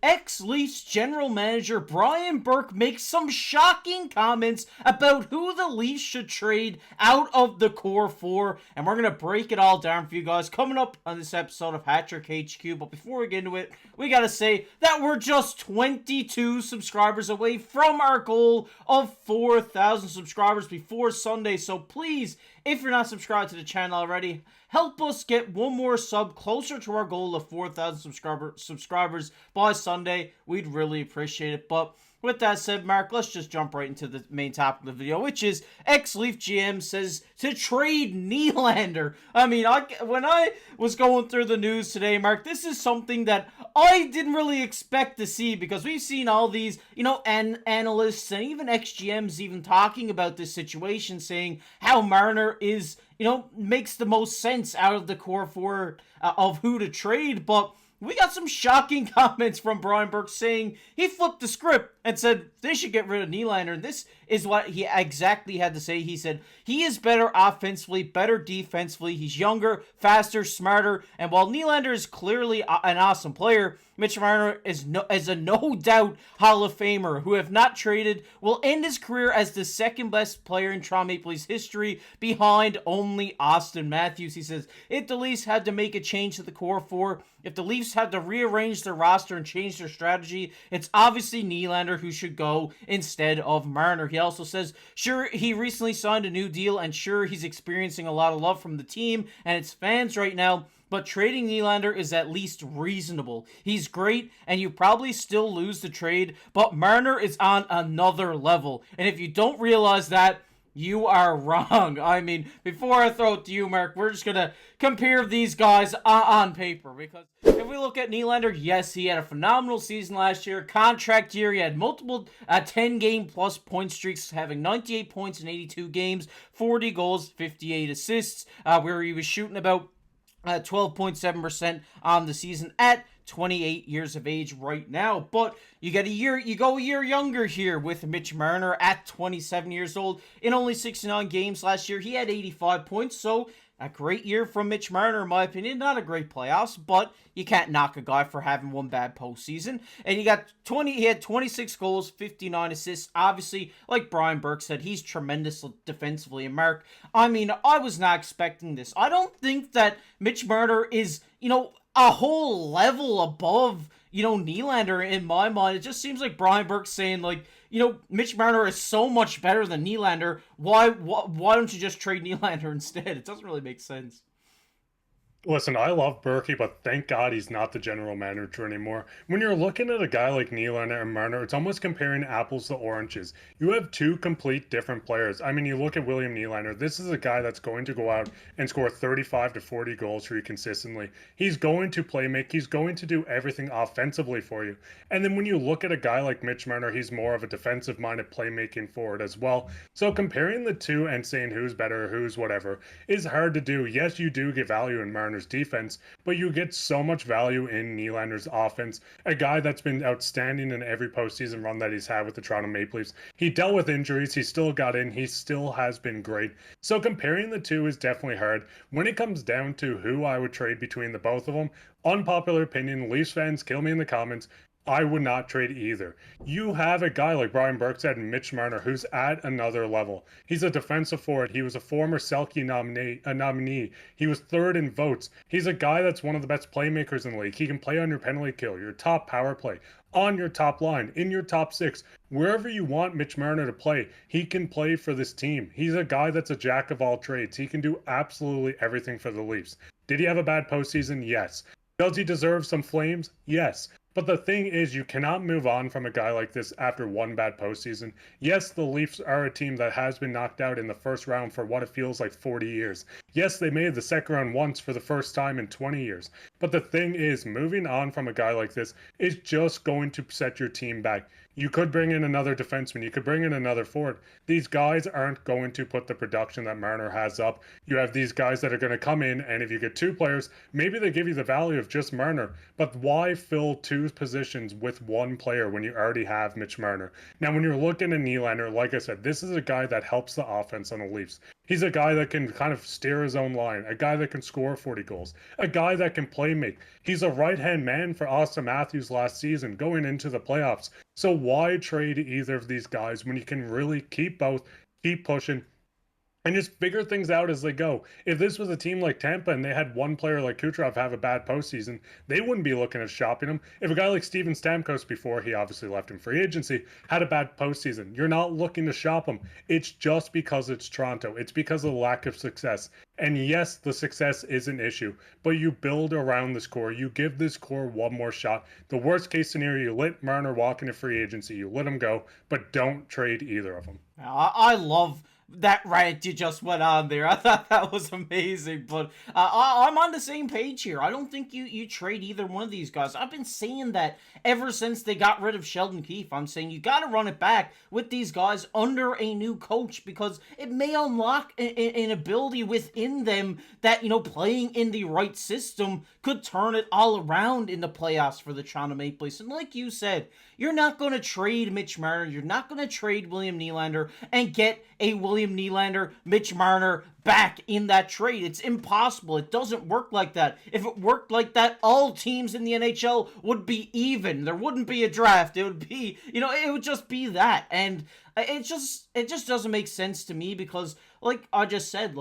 ex-Leafs general manager Brian Burke makes some shocking comments about who the Leafs should trade out of the core four, and we're going to break it all down for you guys coming up on this episode of Hat-Trick HQ. But before we get into it, we got to say that we're just 22 subscribers away from our goal of 4,000 subscribers before Sunday, so please, if you're not subscribed to the channel already, help us get one more sub closer to our goal of 4,000 subscribers by Sunday. We'd really appreciate it. But with that said, Mark, let's just jump right into the main topic of the video, which is ex-Leaf GM says to trade Nylander. I mean, when I was going through the news today, Mark, this is something that I didn't really expect to see, because we've seen all these, analysts and even ex-GMs even talking about this situation, saying how Marner is, makes the most sense out of the core four of who to trade. But we got some shocking comments from Brian Burke saying he flipped the script and said they should get rid of Nylander. And this is what he exactly had to say. He said he is better offensively, better defensively. He's younger, faster, smarter. And while Nylander is clearly an awesome player, Mitch Marner is a no-doubt Hall of Famer who, if not traded, will end his career as the second best player in Toronto Maple Leafs history behind only Austin Matthews. He says, if the Leafs had to make a change to the core four, if the Leafs had to rearrange their roster and change their strategy, it's obviously Nylander who should go instead of Marner. He also says, sure, he recently signed a new deal, and sure, he's experiencing a lot of love from the team and its fans right now, but trading Nylander is at least reasonable. He's great, and you probably still lose the trade, but Marner is on another level. And if you don't realize that, you are wrong. I mean, before I throw it to you, Mark, we're just going to compare these guys on paper. Because if we look at Nylander, yes, he had a phenomenal season last year. Contract year, he had multiple 10-game plus point streaks, having 98 points in 82 games, 40 goals, 58 assists, where he was shooting about 12.7% on the season at 28 years of age right now. But you go a year younger here with Mitch Marner at 27 years old. In only 69 games last year, he had 85 points, so a great year from Mitch Marner, in my opinion. Not a great playoffs, but you can't knock a guy for having one bad postseason. And he had 26 goals, 59 assists. Obviously, like Brian Burke said, he's tremendous defensively. And Mark, I mean, I was not expecting this. I don't think that Mitch Marner is, a whole level above, Nylander in my mind. It just seems like Brian Burke's saying, like, Mitch Marner is so much better than Nylander. Why don't you just trade Nylander instead? It doesn't really make sense. Listen, I love Burke, but thank God he's not the general manager anymore. When you're looking at a guy like Nylander and Marner, it's almost comparing apples to oranges. You have two complete different players. I mean, you look at William Nylander. This is a guy that's going to go out and score 35 to 40 goals for you consistently. He's going to play make. He's going to do everything offensively for you. And then when you look at a guy like Mitch Marner, he's more of a defensive-minded playmaking forward as well. So comparing the two and saying who's better, who's whatever, is hard to do. Yes, you do get value in Marner's defense, but you get so much value in Nylander's offense. A guy that's been outstanding in every postseason run that he's had with the Toronto Maple Leafs. He dealt with injuries. He still got in. He still has been great. So comparing the two is definitely hard. When it comes down to who I would trade between the both of them, unpopular opinion, Leafs fans, kill me in the comments, I would not trade either. You have a guy like Brian Burke said, Mitch Marner, who's at another level. He's a defensive forward. He was a former Selke nominee. He was third in votes. He's a guy that's one of the best playmakers in the league. He can play on your penalty kill, your top power play, on your top line, in your top six. Wherever you want Mitch Marner to play, he can play for this team. He's a guy that's a jack of all trades. He can do absolutely everything for the Leafs. Did he have a bad postseason? Yes. Does he deserve some flames? Yes. But the thing is, you cannot move on from a guy like this after one bad postseason. Yes, the Leafs are a team that has been knocked out in the first round for what it feels like 40 years. Yes, they made the second round once for the first time in 20 years. But the thing is, moving on from a guy like this is just going to set your team back. You could bring in another defenseman. You could bring in another forward. These guys aren't going to put the production that Marner has up. You have these guys that are going to come in, and if you get two players, maybe they give you the value of just Marner. But why fill two two positions with one player when you already have Mitch Marner. Now, when you're looking at Nylander, like I said, this is a guy that helps the offense on the Leafs. He's a guy that can kind of steer his own line, a guy that can score 40 goals, a guy that can play make. He's a right-hand man for Austin Matthews last season going into the playoffs. So why trade either of these guys when you can really keep both, keep pushing, and just figure things out as they go? If this was a team like Tampa and they had one player like Kucherov have a bad postseason, they wouldn't be looking at shopping him. If a guy like Steven Stamkos, before he obviously left in free agency, had a bad postseason, you're not looking to shop him. It's just because it's Toronto. It's because of the lack of success. And yes, the success is an issue, but you build around this core. You give this core one more shot. The worst case scenario, you let Marner walk into free agency, you let him go, but don't trade either of them. I love that rant you just went on there. I thought that was amazing, but I'm on the same page here. I don't think you trade either one of these guys. I've been saying that ever since they got rid of Sheldon Keefe. I'm saying you got to run it back with these guys under a new coach, because it may unlock an ability within them that, playing in the right system could turn it all around in the playoffs for the Toronto Maple Leafs. And like you said, you're not going to trade Mitch Marner. You're not going to trade William Nylander and get a William Nylander, Mitch Marner back in that trade. It's impossible. It doesn't work like that. If it worked like that, all teams in the NHL would be even. There wouldn't be a draft. It would be, it would just be that. And it just doesn't make sense to me, because like I just said,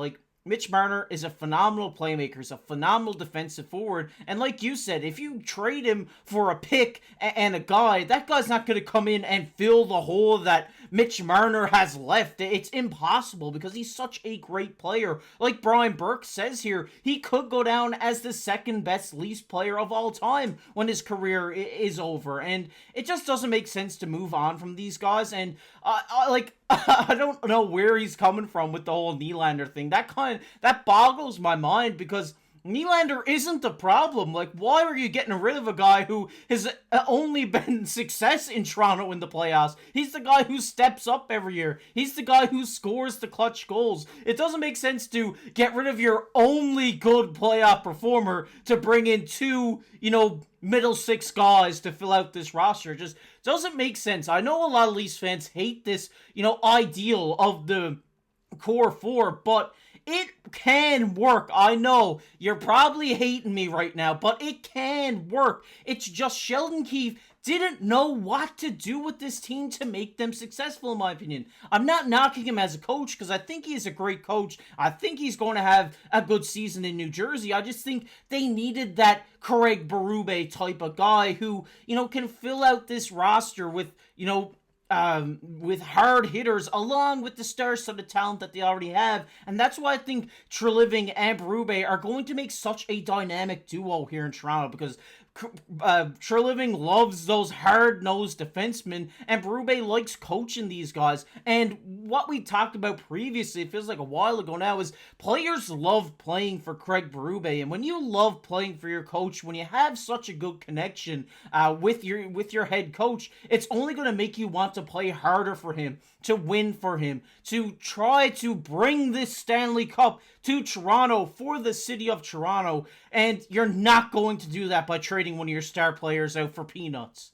Mitch Marner is a phenomenal playmaker. He's a phenomenal defensive forward. And like you said, if you trade him for a pick and a guy, that guy's not going to come in and fill the hole that Mitch Marner has left. It's impossible, because he's such a great player. Like Brian Burke says here, he could go down as the second best Leafs player of all time when his career is over. And it just doesn't make sense to move on from these guys. And I don't know where he's coming from with the whole Nylander thing. That boggles my mind, because Nylander isn't the problem. Why are you getting rid of a guy who has only been success in Toronto in the playoffs? He's the guy who steps up every year. He's the guy who scores the clutch goals. It doesn't make sense to get rid of your only good playoff performer to bring in two, middle six guys to fill out this roster. It just doesn't make sense. I know a lot of Leafs fans hate this, ideal of the core four, but it can work. I know you're probably hating me right now, but it can work. It's just Sheldon Keefe didn't know what to do with this team to make them successful, in my opinion. I'm not knocking him as a coach, because I think he's a great coach. I think he's going to have a good season in New Jersey. I just think they needed that Craig Berube type of guy who, can fill out this roster with, with hard hitters, along with the star-studded talent that they already have. And that's why I think Treliving and Berube are going to make such a dynamic duo here in Toronto, because Treliving loves those hard-nosed defensemen, and Berube likes coaching these guys. And what we talked about previously, it feels like a while ago now, is players love playing for Craig Berube. And when you love playing for your coach, when you have such a good connection with your head coach, it's only going to make you want to play harder for him, to win for him, to try to bring this Stanley Cup to Toronto for the city of Toronto. And you're not going to do that by trading one of your star players out for peanuts.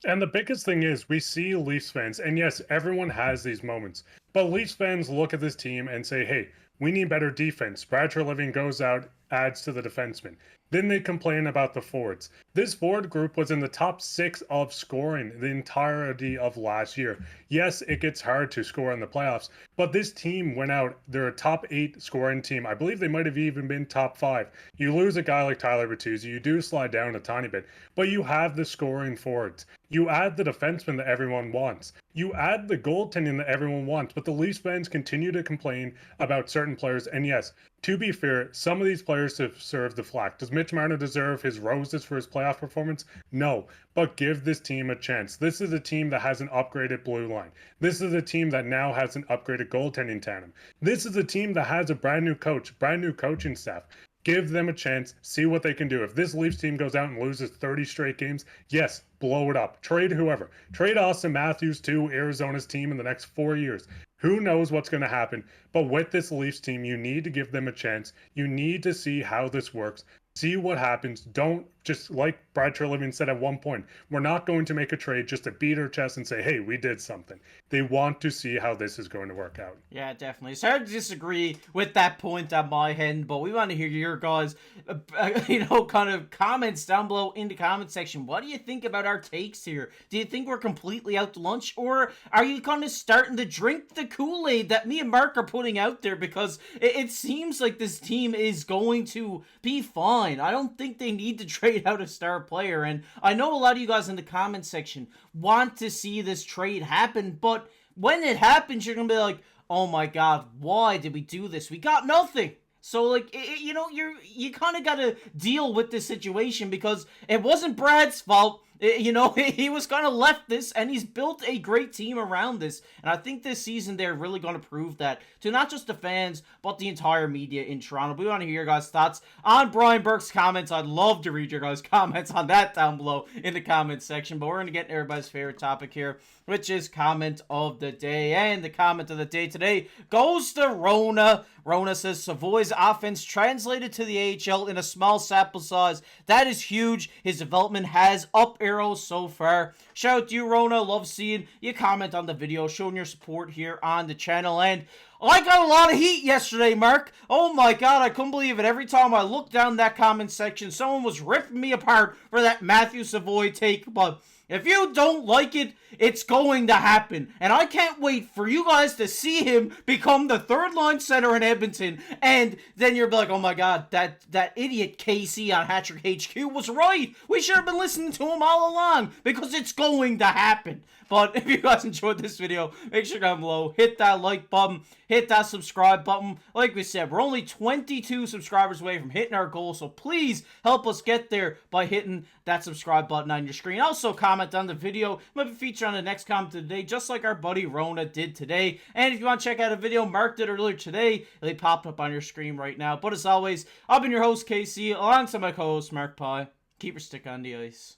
And the biggest thing is, we see Leafs fans, and yes, everyone has these moments, but Leafs fans look at this team and say, hey, we need better defense. Brad Treliving goes out, adds to the defensemen. Then they complain about the forwards. This forward group was in the top 6 of scoring the entirety of last year. Yes, it gets hard to score in the playoffs, but this team went out. They're a top 8 scoring team. I believe they might have even been top 5. You lose a guy like Tyler Bertuzzi, you do slide down a tiny bit, but you have the scoring forwards. You add the defenseman that everyone wants. You add the goaltending that everyone wants, but the Leafs fans continue to complain about certain players. And yes, to be fair, some of these players deserve the flack. Does Mitch Marner deserve his roses for his playoff performance? No, but give this team a chance. This is a team that has an upgraded blue line. This is a team that now has an upgraded goaltending tandem. This is a team that has a brand new coach, brand new coaching staff. Give them a chance, see what they can do. If this Leafs team goes out and loses 30 straight games, yes, blow it up. Trade whoever. Trade Austin Matthews to Arizona's team in the next 4 years. Who knows what's going to happen? But with this Leafs team, you need to give them a chance. You need to see how this works. See what happens. Don't just, like Brad Treliving said at one point, we're not going to make a trade just to beat our chest and say, hey, we did something. They want to see how this is going to work out. Yeah, definitely. It's hard to disagree with that point on my end, but we want to hear your guys, kind of comments down below in the comment section. What do you think about our takes here? Do you think we're completely out to lunch, or are you kind of starting to drink the Kool-Aid that me and Mark are putting out there? Because it seems like this team is going to be fine. I don't think they need to trade out a star player, and I know a lot of you guys in the comment section want to see this trade happen, but when it happens, you're gonna be like, oh my god, why did we do this? We got nothing. So, like, you kind of got to deal with this situation because it wasn't Brad's fault. He was kind of left this, and he's built a great team around this. And I think this season they're really going to prove that to not just the fans, but the entire media in Toronto. We want to hear your guys' thoughts on Brian Burke's comments. I'd love to read your guys' comments on that down below in the comments section. But we're going to get everybody's favorite topic here, which is comment of the day. And the comment of the day today goes to Rona. Rona says, Savoy's offense translated to the AHL in a small sample size. That is huge. His development has up arrows so far. Shout out to you, Rona. Love seeing you comment on the video, showing your support here on the channel. And I got a lot of heat yesterday, Mark. Oh my god, I couldn't believe it. Every time I looked down that comment section, someone was ripping me apart for that Matthew Savoy take. But if you don't like it, it's going to happen. And I can't wait for you guys to see him become the third-line center in Edmonton. And then you're like, oh my god, that idiot KC on Hattrick HQ was right. We should have been listening to him all along because it's going to happen. But if you guys enjoyed this video, make sure down below, hit that like button, hit that subscribe button. Like we said, we're only 22 subscribers away from hitting our goal, so please help us get there by hitting that subscribe button on your screen. Also, comment on the video. Might be featured on the next comment of the day, just like our buddy Rona did today. And if you want to check out a video Mark did earlier today, it'll be popped up on your screen right now. But as always, I've been your host, KC, alongside my co-host, Mark Pye. Keep your stick on the ice.